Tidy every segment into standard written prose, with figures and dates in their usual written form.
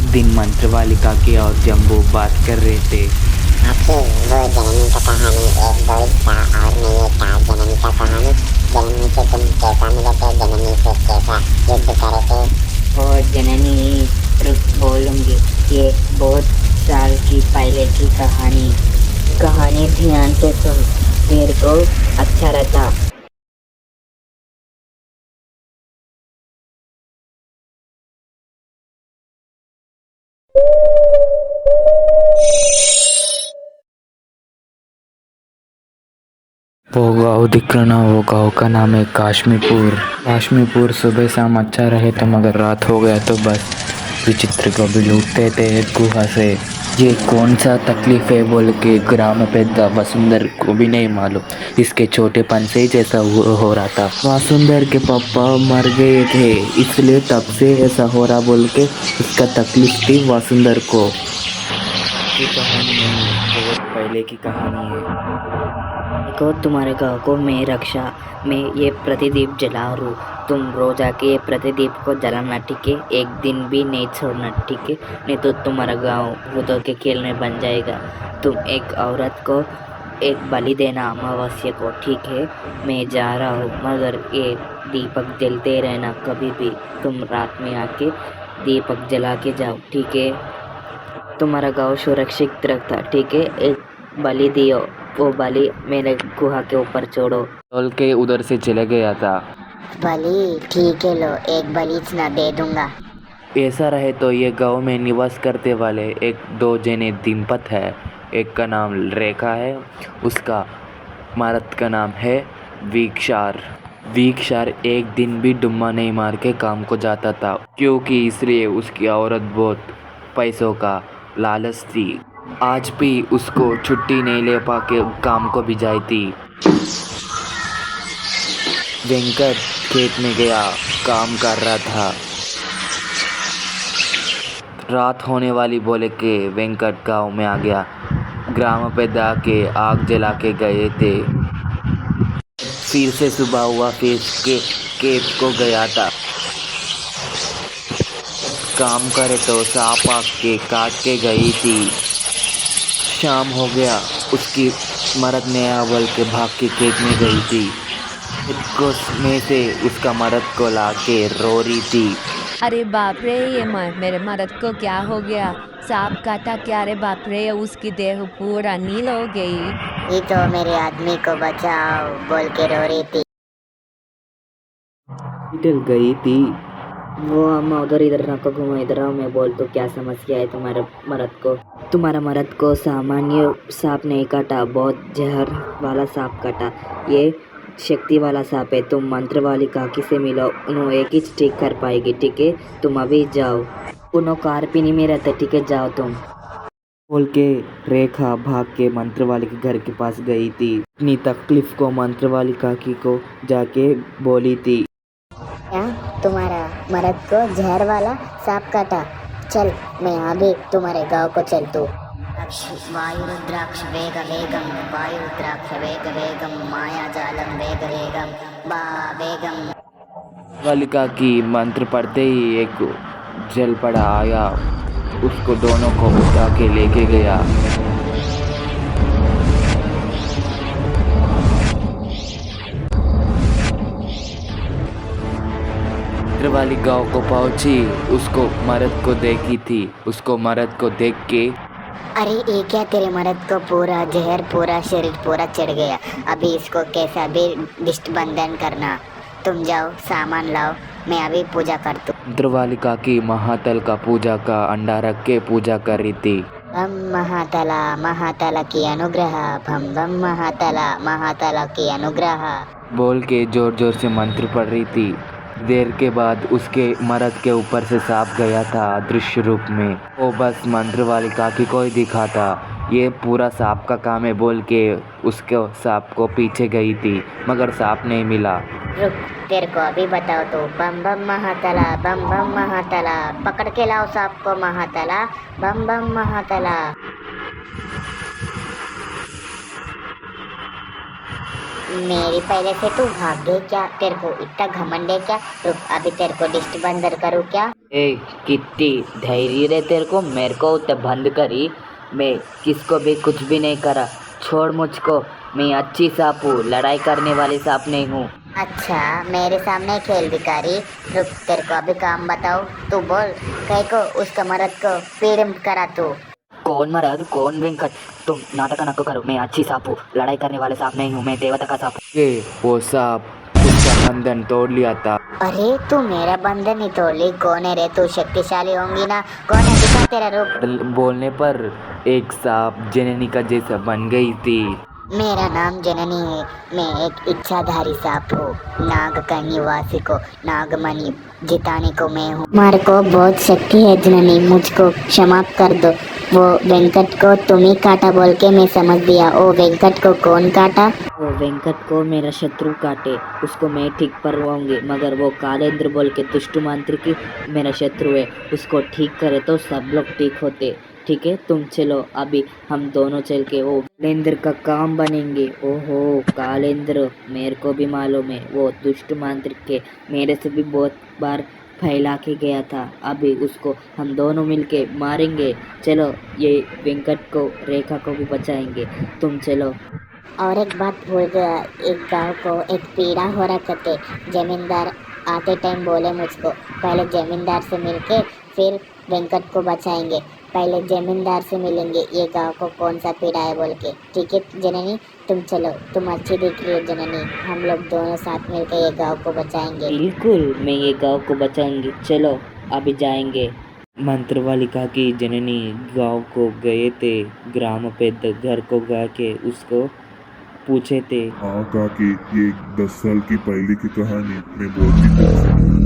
एक दिन मंत्रवाली काकी और जम्बू बात कर रहे थे। आपकी वो जननी का कहानी एक बोल था और मैं ये था जननी का कहानी। जननी से तुम कैसा मिले थे, जननी से कैसा युद्ध करे थे। और जननी रुक बोलूंगी, ये बहुत साल की पहले की कहानी ध्यान से सुन, तेरे को अच्छा रहता। वो गाँव दिख रहा ना, वो गाँव का नाम है काश्मीरपुर। काश्मीरपुर सुबह शाम अच्छा रहे तो, मगर रात हो गया तो बस विचित्र को भी लूटते थे गुहा से। ये कौन सा तकलीफ है बोल के ग्राम पेद्दा वसुंधर को भी नहीं मालूम। इसके छोटेपन से ही जैसा हो रहा था। वसुंधर के पापा मर गए थे, इसलिए तब से ऐसा हो रहा बोल के उसका तकलीफ थी वसुंधर को। की कहानी नहीं है, बहुत पहले की कहानी है। देखो, तुम्हारे गाँव को मैं रक्षा में ये प्रतिदीप जला रहा हूँ। तुम रोज आके ये प्रतिदीप को जलाना, ठीक है? एक दिन भी नहीं छोड़ना, ठीक है? नहीं तो तुम्हारा गाँव भूतों के खेल में बन जाएगा। तुम एक औरत को एक बलि देना अमावस्या को, ठीक है? मैं जा रहा हूँ, मगर ये दीपक जलते रहना कभी भी। तुम रात में आके दीपक जला के जाओ, ठीक है? तुम्हारा गाँव सुरक्षित रखता, ठीक है? एक बलि दियो, वो बलि मेरे गुहा के ऊपर छोड़ो। बोल के उधर से चले गया था। बलि ठीक है, लो एक बलिच ना दे दूंगा। ऐसा रहे तो ये गांव में निवास करते वाले एक दो जने दिम्पत है। एक का नाम रेखा है, उसका मर्द का नाम है वीक्षार। वीक्षार एक दिन भी डुम्मा नहीं मार के काम को जाता था, क्योंकि इसलिए उसकी औरत बहुत पैसों का लालच थी। आज भी उसको छुट्टी नहीं ले पा के काम को भी जाती थी। वेंकट खेत में गया, काम कर रहा था। रात होने वाली बोले के वेंकट गांव में आ गया। ग्राम पे के आग जला के गए थे। फिर से सुबह हुआ, फिर के खेत को गया था। काम करे तो सांप आग के काट के गई थी। शाम हो गया, उसकी मर्द ने बोल के भाग के खेत में गई थी। खेत में से उसका मर्द को ला के रो रही थी। अरे बाप रे, ये मेरे मर्द को क्या हो गया? सांप काटा क्या? रे बाप रे, उसकी देह पूरा नील हो गई। ये तो मेरे आदमी को बचाओ बोल के रो रही थी। निकल गई थी। वो अम्मा उधर इधर ना को घूमो, इधर आओ, मैं बोल तो क्या समस्या है तुम्हारे मर्द को? तुम्हारा मर्द को सामान्य सांप नहीं काटा, बहुत जहर वाला सांप काटा। ये शक्ति वाला सांप है। तुम मंत्र वाली काकी से मिलो, उन्होंने एक ही ठीक कर पाएगी, ठीक है? तुम अभी जाओ। उन्होंने कार पीनी में रहते, ठीक है? जाओ तुम। बोल के रेखा भाग के मंत्र वाली के घर के पास गई थी। अपनी तकलीफ को मंत्र वाली काकी को जाके बोली थी। क्या तुम्हारा मर्द को जहर वाला सांप काटा? चल मैं अभी तुम्हारे गांव को चलतू। वायुरुद्राक्ष वेग वेगम, वायुरुद्राक्ष वेग वेगम, माया जालम वेग वेगम, बा वेगम। वाली काकी मंत्र पढ़ते ही एक जल पड़ा आया, उसको दोनों को उठा के लेके गया। वाली गांव को पहुंची, उसको मर्द को देखी थी। उसको मर्द को देख के, अरे ये क्या, तेरे मर्द को पूरा जहर, पूरा शरीर पूरा चढ़ गया। अभी इसको कैसा भी दिष्ट बंधन करना। तुम जाओ सामान लाओ, मैं अभी पूजा करतू। मंत्र वाली काकी महातल का पूजा का अंडा रख के पूजा कर रही थी। बम महातला, महातला की अनुग्रह, बम बम महातला, महातला की अनुग्रह बोल के जोर जोर से मंत्र पढ़ रही थी। देर के बाद उसके मर्द के ऊपर से सांप गया था अदृश्य रूप में। वो बस मंत्र वाली काकी को ही दिखा था। ये पूरा सांप का काम है बोल के उसके सांप को पीछे गई थी, मगर सांप नहीं मिला। रुक, तेरे को अभी बताओ तो। बम बम महातला, बम बम महातला, पकड़ के लाओ सांप को महातला, बम बम महातला। मेरी पहले से तू भाग गई क्या? तेरे को इतना घमंड है क्या? रुक, अभी तेरे को डिस्ट बंदर करूँ क्या? ए कितनी धैर्य रे तेरे को, मेरे को तो बंद करी। मैं किसको भी कुछ भी नहीं करा, छोड़ मुझको। मैं अच्छी सांप हूँ, लड़ाई करने वाली सांप नहीं हूँ। अच्छा, मेरे सामने खेल भिखारी। रुक, तेरे को अभी काम बताओ। तू बोल, कह को उसका मर्द को पीड़म करा तू। कौन मरद, कौन वेंकट? तुम नाटक न करो, मैं अच्छी सांप हूँ, लड़ाई करने वाले सांप नहीं हूँ, मैं देवता का सांप हूँ। ये वो सांप उसका बंधन तोड़ लिया था। अरे तू मेरा बंधन ही तोड़ ली। कौन है रे तू? शक्तिशाली होंगी ना? कौन है? दिखा तेरा रूप। बोलने पर एक सांप जननी का जैसा बन गई थी। मेरा नाम जननी है। मैं एक इच्छाधारी सांप हूँ। नाग का निवासी को नागमणि जिताने को मैं हूँ। मार को बहुत शक्ति है जननी, मुझको क्षमा कर दो। वो वेंकट को तुम ही काटा बोल के मैं समझ दिया। ओ वेंकट को कौन काटा? वो वेंकट को मेरा शत्रु काटे उसको मैं ठीक करवाऊंगी, मगर वो कालेंद्र बोल के दुष्ट मांत्रिक ही मेरा शत्रु है, उसको ठीक करे तो सब लोग ठीक होते। ठीक है, तुम चलो, अभी हम दोनों चल के वो कालेंद्र का काम बनेंगे। ओहो कालेंद्र, मेरे को भी मालूम है वो दुष्ट मांत्रिक के मेरे से भी बहुत बार फैला के गया था। अभी उसको हम दोनों मिलके मारेंगे। चलो, ये वेंकट को रेखा को भी बचाएंगे, तुम चलो। और एक बात भूल गया, एक गांव को एक पीड़ा हो रहा करते। जमींदार आते टाइम बोले मुझको, पहले जमींदार से मिलके फिर वेंकट को बचाएंगे। पहले जमींदार से मिलेंगे, ये गांव को कौन सा पीड़ा है बोल के। ठीक है जननी, तुम चलो। तुम अच्छी दिख रही हो जननी, हम लोग दोनों साथ मिलकर ये गांव को बचाएंगे। बिल्कुल, मैं ये गांव को बचाऊंगी, चलो अभी जाएंगे। मंत्रवालिका की जननी गांव को गए थे, ग्राम पे घर को गा के उसको पूछे थे। हाँ काकी, ये 10 साल की पहले की कहानी मैं बोलती थी।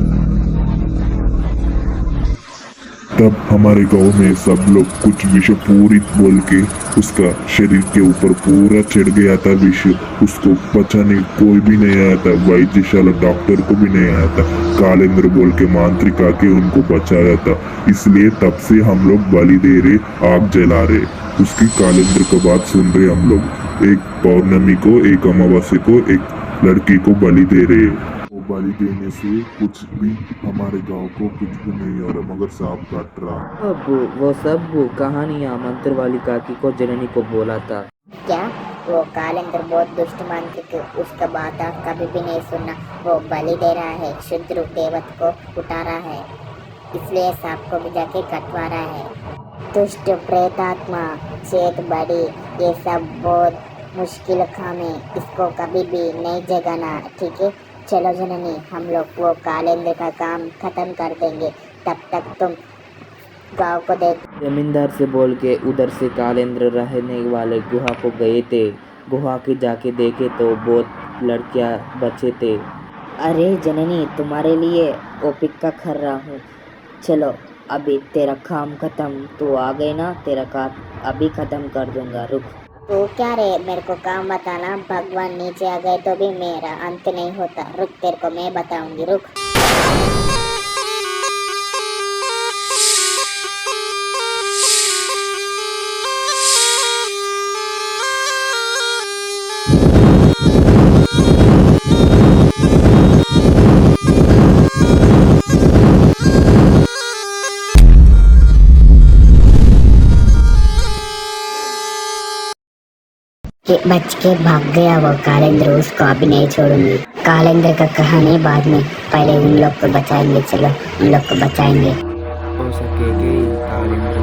तब हमारे गांव में सब लोग कुछ विष पूरित बोल के उसका शरीर के ऊपर पूरा चढ़ गया था विष। उसको बचाने कोई भी नहीं आया था, वैद्यशाला डॉक्टर को भी नहीं आया था। कालेंद्र बोल के मांत्रिक आके उनको बचाया था। इसलिए तब से हम लोग बलि दे रहे, आग जला रहे। उसकी कालेंद्र का बात सुन रहे हम लोग। एक पौर्णमी को, एक अमावस्या को एक लड़की को बलि दे रहे। वो बलि देने से कुछ भी हमारे गांव को कुछ भी नहीं हो रहा, मगर सांप काट रहा। अब वो सब कहानियाँ मंत्रवालिका की को जननी को बोला था। क्या वो कालेंद्र बहुत दुष्ट मांत्रिक है, उसका बात आप कभी भी नहीं सुनना। वो बलि दे रहा है, शुद्र देवत को उठा रहा है, इसलिए सांप को भी जाके कटवा रहा है। दुष्ट प्रेतात्मा चेत बड़ी, ये सब बहुत मुश्किल काम है, इसको कभी भी नहीं जगाना। ठीक है, चलो जननी, हम लोग वो कालेंद्र का काम खत्म कर देंगे। तब तक तुम गांव को देख। जमींदार से बोल के उधर से कालेंद्र रहने वाले गुहा को गए थे। गुहा के जाके देखे तो बहुत लड़कियां बचे थे। अरे जननी, तुम्हारे लिए ओपिक का कर रहा हूँ, चलो अभी तेरा काम खत्म। तू आ गए ना, तेरा काम अभी खत्म कर दूंगा, रुक। तू क्या रे, मेरे को काम बताना। भगवान नीचे आ गए तो भी मेरा अंत नहीं होता। रुक, तेरे को मैं बताऊंगी, रुक। कि बच के भाग गया वो कालेंद्र, उसको अभी नहीं छोड़ूंगी। कालेंद्र का कहानी बाद में, पहले उन लोग को बचाएंगे। चलो, उन लोग को बचाएंगे। हो सके कि कालेंद्र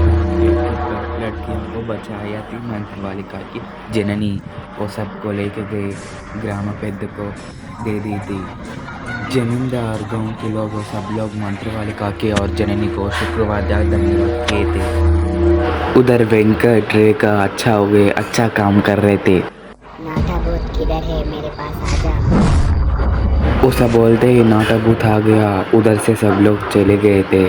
लड़कियों को बचाया थी मंत्रवालिका की जननी। वो सबको लेके गए, ग्राम पेद्द को दे दी थी। जमींदार गांव के लोग वो सब लोग मंत्रवालिका के और जननी को शुक्रवार धन्यवाद किए थे। उधर वेंकट रेखा अच्छा हो गए, अच्छा काम कर रहे थे। नाटा भूत किधर है, मेरे पास आजा। वो सब बोलते ही नाटा भूत आ गया। उधर से सब लोग चले गए थे।